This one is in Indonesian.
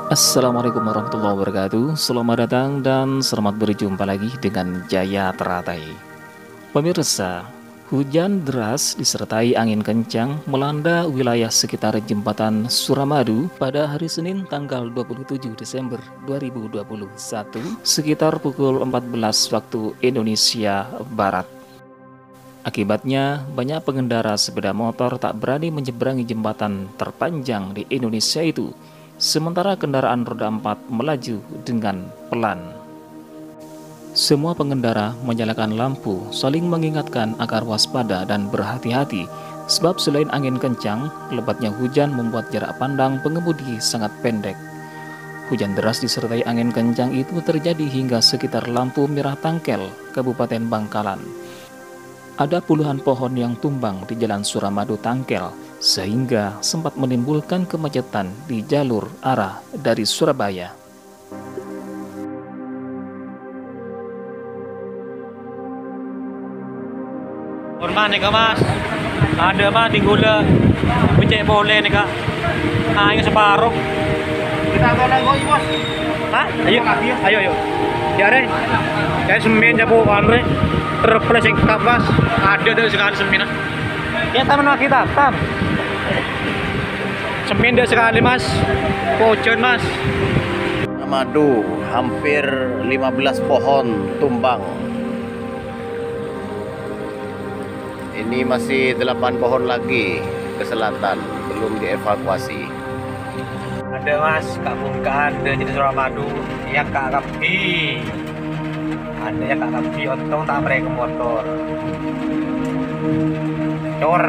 Assalamualaikum warahmatullahi wabarakatuh. Selamat datang dan selamat berjumpa lagi dengan Jaya Teratai. Pemirsa, hujan deras disertai angin kencang melanda wilayah sekitar jembatan Suramadu pada hari Senin tanggal 27 Desember 2021 sekitar pukul 14 waktu Indonesia Barat. Akibatnya, banyak pengendara sepeda motor tak berani menyeberangi jembatan terpanjang di Indonesia itu, sementara kendaraan roda 4 melaju dengan pelan. Semua pengendara menyalakan lampu, saling mengingatkan agar waspada dan berhati-hati, sebab selain angin kencang, lebatnya hujan membuat jarak pandang pengemudi sangat pendek. Hujan deras disertai angin kencang itu terjadi hingga sekitar lampu merah Tangkel, Kabupaten Bangkalan. Ada puluhan pohon yang tumbang di Jalan Suramadu Tangkel, sehingga sempat menimbulkan kemacetan di jalur arah dari Surabaya. Hormat nih kak mas, ada mas di gula, becek boleh nih kak, hanya separuh. Kita akan nanggoy bos. Hah? Ayo, Jare, saya semen jabu andre, terples yang kapas, ada dari sekali semen. Ya taman kita, semen dia sekali mas, pocon mas. Madu, hampir 15 pohon tumbang. Ini masih 8 pohon lagi ke selatan, belum dievakuasi. Ada mas, kak bukan, ada jadi Suramadu, ya kak Kapi. Ada ya kak Kapi, untung tak mereka motor. Cor.